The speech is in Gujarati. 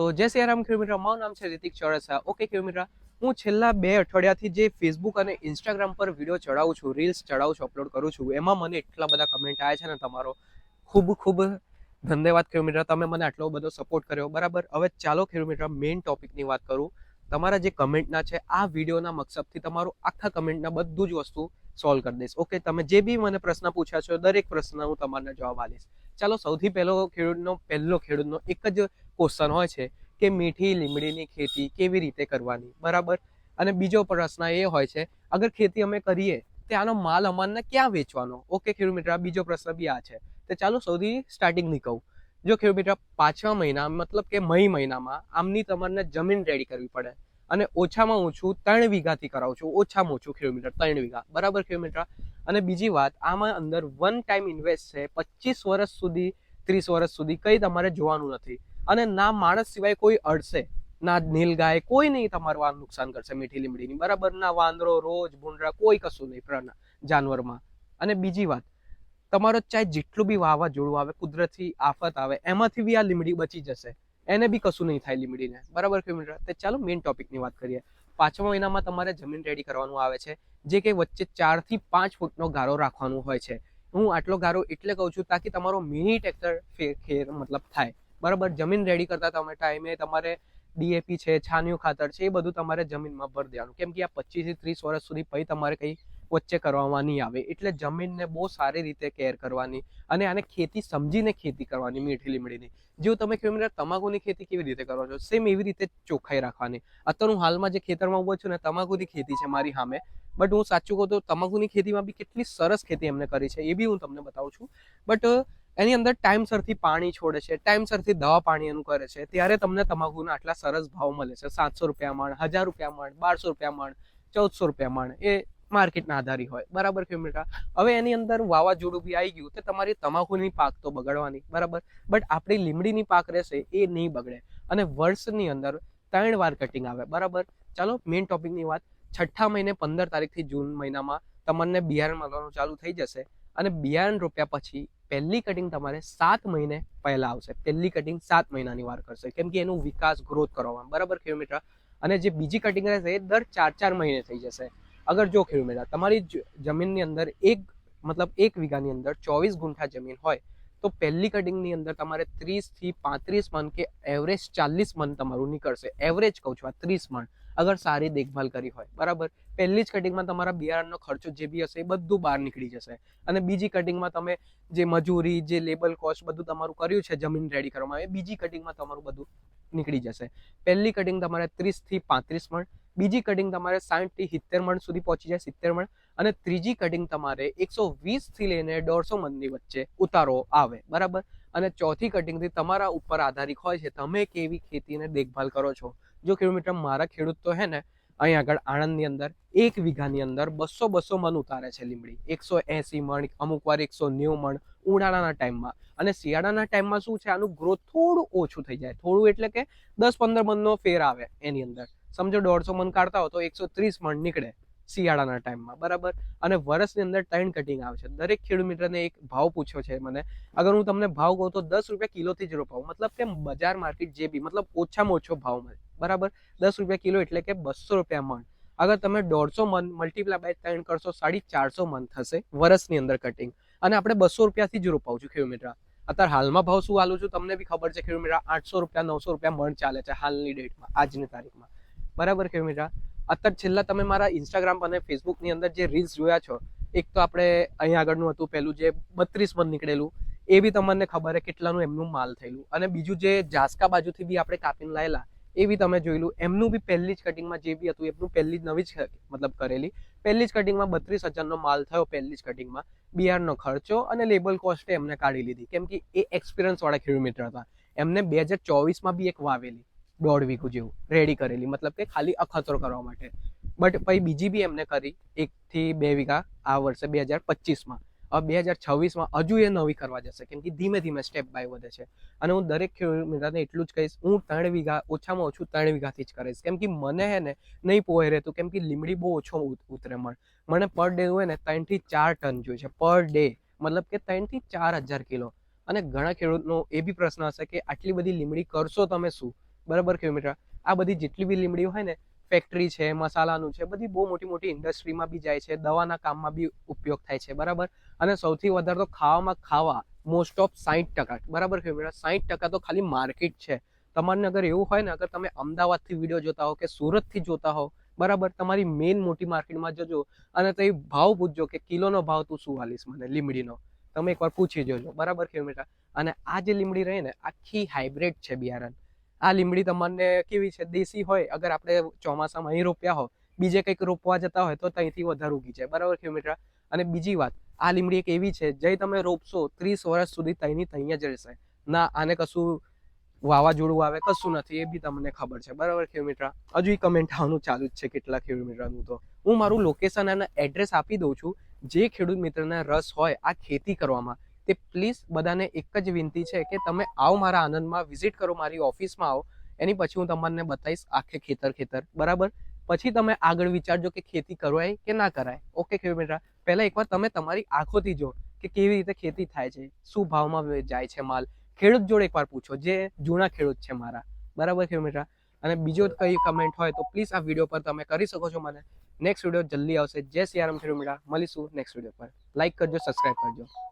તો જય સિયારામ ખેડૂત મિત્ર, મારું નામ છે રિતિક ચોરસા. ઓકે ખેડૂત મિત્ર, હું છેલ્લા 2 અઠવાડિયાથી જે ફેસબુક અને ઇન્સ્ટાગ્રામ પર વિડીયો ચડાવું છું, રીલ્સ ચડાવું છું, અપલોડ કરું છું, એમાં મને એટલા બધા કમેન્ટ આવ્યા છે ને, તમારો ખૂબ ખૂબ ધન્યવાદ ખેડૂત મિત્ર. તમે મને આટલો બધો સપોર્ટ કર્યો. બરાબર, હવે ચાલો ખેડૂત મિત્ર મેઇન ટોપિકની વાત કરું. તમારા જે કમેન્ટના છે, આ વિડીયોના મકસદથી તમારું આખા કમેન્ટના બધું જ વસ્તુ સોલ્વ કરી દઈશ. ઓકે, તમે જે બી મને પ્રશ્ન પૂછ્યા છો, દરેક પ્રશ્ન હું તમને જવાબ આપીશ. ચાલો, સૌથી પહેલો ખેડૂતનો એક જ ક્વેશ્ચન હોય છે કે મીઠી લીમડીની ખેતી કેવી રીતે કરવાની. બરાબર, અને બીજો પ્રશ્ન એ હોય છે, અગર ખેતી અમે કરીએ તો આનો માલ અમને ક્યાં વેચવાનો. ઓકે ખેડૂત મિત્ર, બીજો પ્રશ્ન બી આ છે. તો ચાલો સૌથી સ્ટાર્ટિંગની કહું. જો ખેડૂત મિત્ર, 5મા મહિના મતલબ કે મઈ મહિનામાં આમની તમારે જમીન રેડી કરવી પડે, અને ઓછામાં ઓછું 3 વીઘાથી કરાવું છું. ઓછામાં ઓછું ખેડૂત મિત્ર 3 વીઘા. બરાબર ખેડૂત મિત્ર, અને બીજી વાત, આમાં અંદર વન ટાઈમ ઇન્વેસ્ટ છે. 25 વર્ષ સુધી 30 વર્ષ સુધી કંઈ તમારે જોવાનું નથી, અને ના માણસ સિવાય કોઈ અડશે, ના નીલગાય, કોઈ નહીં તમારું આ નુકસાન કરશે મીઠી લીમડીની. બરાબર, ના વાંદરો, રોજ, ભૂંડરા, કોઈ કશું નહીં જાનવરમાં. અને બીજી વાત, તમારો ચાહે જેટલું બી વાવાઝોડું આવે, કુદરતી આફત આવે, એમાંથી બી આ લીમડી બચી જશે. એને બી કશું નહીં થાય લીમડીને. બરાબર ખેડૂત મિત્ર, તો ચાલો મેઇન ટોપિકની વાત કરીએ. 5મા મહિનામાં તમારે જમીન રેડી કરવાનું આવે છે, જે કે વચ્ચે 4 થી 5 ફૂટનો ગારો રાખવાનો હોય છે. હું આટલો ગારો એટલે કહું છું તાકી તમારો મિની ટ્રેક્ટર ખેર મતલબ થાય. બરાબર, જમીન રેડી કરતા ટાઈમે તમારે ડીએપી છે, છાણિયું ખાતર છે, એ બધું તમારે જમીનમાં ભરી દેવાનું, કેમ કે આ 25 થી 30 વર્ષ સુધી પછી તમારે કંઈ વચ્ચે કરવામાં નહીં આવે. એટલે જમીનને બહુ સારી રીતે કેર કરવાની, અને આને ખેતી સમજીને ખેતી કરવાની મીઠી લીમડીની. જો તમે ખેડૂત તમાકુની ખેતી કેવી રીતે કરો છો, સેમ એવી રીતે ચોખ્ખાઈ રાખવાની. અત્યારે હું હાલમાં જે ખેતરમાં ઉભો છું ને, તમાકુની ખેતી છે મારી સામે. બટ હું સાચું કહું તો તમાકુની ખેતીમાં બી કેટલી સરસ ખેતી એમને કરી છે, એ બી હું તમને બતાવું છું. બટ એની અંદર ટાઈમસરથી પાણી છોડે છે, ટાઈમસરથી દવા પાણી એનું કરે છે, ત્યારે તમને તમાકુના આટલા સરસ ભાવ મળે છે. 700 રૂપિયા મણ, 1000 રૂપિયા મણ, 1200 રૂપિયા મણ, 1400 રૂપિયા મણ, એ માર્કેટના આધારી હોય. બરાબર ખેડૂત. હવે એની અંદર વાવાઝોડું બી આવી ગયું તો તમારી તમાકુની પાક તો બગડવાની. બરાબર, બટ આપણી લીમડીની પાક રહેશે એ નહીં બગડે, અને વર્ષની અંદર 3 વાર કટિંગ આવે. બરાબર, ચાલો મેઇન ટોપિકની વાત. 6ઠા મહિને 15 તારીખથી જૂન મહિનામાં તમને બિયારણ મળવાનું ચાલુ થઈ જશે, અને બિયારણ રોપ્યા પછી પહેલી કટિંગ તમારે 7 મહિને પહેલા આવશે. પહેલી કટિંગ 7 મહિનાની વાર કરશે, કેમ કે એનું વિકાસ ગ્રોથ કરવામાં. બરાબર ખેડૂત મિત્ર, અને જે બીજી કટિંગ રહેશે એ દર 4-4 મહિને થઈ જશે. અગર જો ખેડૂત મિત્ર તમારી જમીનની અંદર એક વીઘાની અંદર 24 ગુંઠા જમીન હોય, તો પહેલી કટિંગની અંદર તમારે 30 થી 35 મણ કે એવરેજ 40 મણ તમારું નીકળશે. એવરેજ કહું છું, આ 30 મણ અગર સારી દેખભાલ કરી હોય. બરાબર, પહેલી જ કટિંગમાં તમારા બિયારણનો ખર્ચો જે બી હશે એ બધું બહાર નીકળી જશે, અને બીજી કટિંગમાં તમે જે મજૂરી, જે લેબર કોસ્ટ બધું તમારું કર્યું છે જમીન રેડી કરવામાં, એ બીજી કટિંગમાં તમારું બધું નીકળી જશે. પહેલી કટિંગ તમારે 30 થી 35 મણ, બીજી કટિંગ તમારે 60 થી 70 મણ સુધી પહોંચી જાય, 70 મણ, અને ત્રીજી કટિંગ તમારે 120 થી લઈને 150 મણની વચ્ચે ઉતારો આવે. બરાબર, અને ચોથી કટિંગથી તમારા ઉપર આધારિત હોય છે તમે કેવી ખેતીને દેખભાલ કરો છો. જો ખેડૂત મિત્ર, મારા ખેડૂત તો હે ને અહીં આગળ આણંદની અંદર 1 વીઘાની અંદર 200 મણ ઉતારે છે લીમડી. 180 મણ, અમુક વાર 190 મણ ઉનાળાના ટાઈમમાં. અને શિયાળાના ટાઈમમાં શું છે, આનું ગ્રોથ થોડું ઓછું થઈ જાય. થોડું એટલે કે 10-15 મણનો ફેર આવે એની અંદર. સમજો 150 મણ કાઢતા હો તો 130 મણ નીકળે શિયાળાના ટાઈમમાં. બરાબર, અને વર્ષની અંદર 3 કટિંગ આવે છે. દરેક ખેડૂત મિત્રને એક ભાવ પૂછ્યો છે મને. અગર હું તમને ભાવ કહું તો 10 રૂપિયા કિલોથી જ રોપાવું, મતલબ કે બજાર માર્કેટ જે બી મતલબ ઓછામાં ઓછો ભાવ મળે. બરાબર, 10 રૂપિયા કિલો એટલે કે 200 રૂપિયા મણ. અગર તમે 150 મણ મલ્ટીપ્લાય બાય 3 કરશો, 450 મણ થશે વર્ષની અંદર કટિંગ. અને આપણે 200 રૂપિયાથી જ રોપાવું છું ખેડૂત મિત્ર. અત્યારે હાલમાં ભાવ શું હાલું છું તમને બી ખબર છે ખેડૂત મિત્ર. 800 રૂપિયા 900 રૂપિયા મણ ચાલે છે હાલની ડેટમાં, આજની તારીખમાં. બરાબર ખેડૂત મિત્ર, અત્યારે છેલ્લા તમે મારા ઇન્સ્ટાગ્રામ અને ફેસબુકની અંદર જે રીલ્સ જોયા છો, એક તો આપણે અહીંયા આગળનું હતું પેલું જે 32 મણ નીકળેલું, એ બી તમને ખબર છે કેટલાનું એમનું માલ થયેલું. અને બીજું જે જાસકા બાજુથી બી આપણે કાપીને લાયેલા, એ બી તમે જોયેલું. એમનું બી પહેલી જ કટિંગમાં જે બી હતું એમનું પહેલી જ નવી જ મતલબ કરેલી પહેલી જ કટિંગમાં 32,000નો માલ થયો. પહેલી જ કટિંગમાં બિયારણનો ખર્ચો અને લેબર કોસ્ટ એમને કાઢી લીધી, કેમ કે એ એક્સપિરિયન્સ વાળા ખેડૂત મિત્ર હતા. એમને 2024માં બી એક વાવેલી 1.5 વીઘું જેવું રેડી કરેલી, મતલબ કે ખાલી અખતરો કરવા માટે. બટ પછી બીજી બી એમને કરી 1 થી 2 વીઘા આ વર્ષે 2025માં. હવે 2026માં હજુ એ નવી કરવા જશે, કેમ કે ધીમે ધીમે સ્ટેપ બાય વધે છે. અને હું દરેક ખેડૂત મિત્રને એટલું જ કહીશ, હું 3 વીઘા ઓછામાં ઓછું 3 વીઘાથી જ કરીશ, કેમ કે મને હે ને નહીં પોહે રહેતું, કેમ કે લીમડી બહુ ઓછો ઉતરે. મને પર ડે હોય ને 3 થી 4 ટન જોઈએ છે પર ડે, મતલબ કે 3 થી 4 હજાર કિલો. અને ઘણા ખેડૂતનો એ બી પ્રશ્ન હશે કે આટલી બધી લીમડી કરશો તમે શું. બરાબર ખેડૂત મિત્ર. આ બધી જેટલી બી લીમડી હોય ને, ફેક્ટરી છે, મસાલાનું છે, બધી બહુ મોટી મોટી ઇન્ડસ્ટ્રીમાં બી જાય છે, દવાના કામમાં બી ઉપયોગ થાય છે. બરાબર. અને સૌથી વધારે તો ખાવા મોસ્ટ ઓફ 60%. બરાબર ખેડૂત મિત્ર. 60% તો ખાલી માર્કેટ છે. તમારે અગર એવું હોય ને, અગર તમે અમદાવાદથી વિડીયો જોતા હો કે સુરતથી જોતા હો, બરાબર, તમારી મેઇન મોટી માર્કેટમાં જજો અને તો ભાવ પૂછજો કે કિલોનો ભાવ તું શું આલીશ મને લીમડીનો. તમે એકવાર પૂછી જોજો. બરાબર ખેડૂત મિત્ર. અને આ જે લીમડી રહી ને, આખી હાઇબ્રિડ છે બિયારણ. આ લીમડી તમને કેવી છે, દેશી હોય. અગર આપણે ચોમાસામાં અહીં રોપ્યા હોય, બીજે કંઈક રોપવા જતા હોય તો ત્યાંથી વધારે ઉગી જાય. બરાબર ખેડૂત મિત્ર. અને બીજી વાત, આ લીમડી એક એવી છે જે તમે રોપશો 30 વર્ષ સુધી ત્યાંની ત્યાં જ રહેશે. ના આને કશું વાવાઝોડું આવે, કશું નથી, એ બી તમને ખબર છે. બરાબર ખેડૂત મિત્ર. હજુ કમેન્ટ આવવાનું ચાલુ જ છે કેટલા ખેડૂત મિત્રનું. તો હું મારું લોકેશન અને એડ્રેસ આપી દઉં છું. જે ખેડૂત મિત્રને રસ હોય આ ખેતી કરવામાં, તે પ્લીઝ બધાને એક જ વિનંતી છે કે તમે આવો મારા આનંદમાં, વિઝિટ કરો, મારી ઓફિસમાં આવો. એની પછી હું તમને બતાવીશ આખે ખેતર. બરાબર. પછી તમે આગળ વિચારજો કે ખેતી કરવાય કે ના કરાય. ઓકે ખેડૂત મિત્ર. પહેલા એકવાર તમે તમારી આંખોથી જો કે કેવી રીતે ખેતી થાય છે, શું ભાવમાં જાય છે માલ. ખેડૂત જોડે એકવાર પૂછો, જે જૂના ખેડૂત છે મારા. બરાબર ખેડૂત મિત્ર. અને બીજો કઈ કમેન્ટ હોય તો પ્લીઝ આ વિડીયો પર તમે કરી શકો છો મને. નેક્સ્ટ વિડીયો જલ્દી આવશે. જય સિયારામ ખેડૂત મિત્ર. મળીશું નેક્સ્ટ વિડીયો પર. લાઈક કરજો, સબસ્ક્રાઇબ કરજો.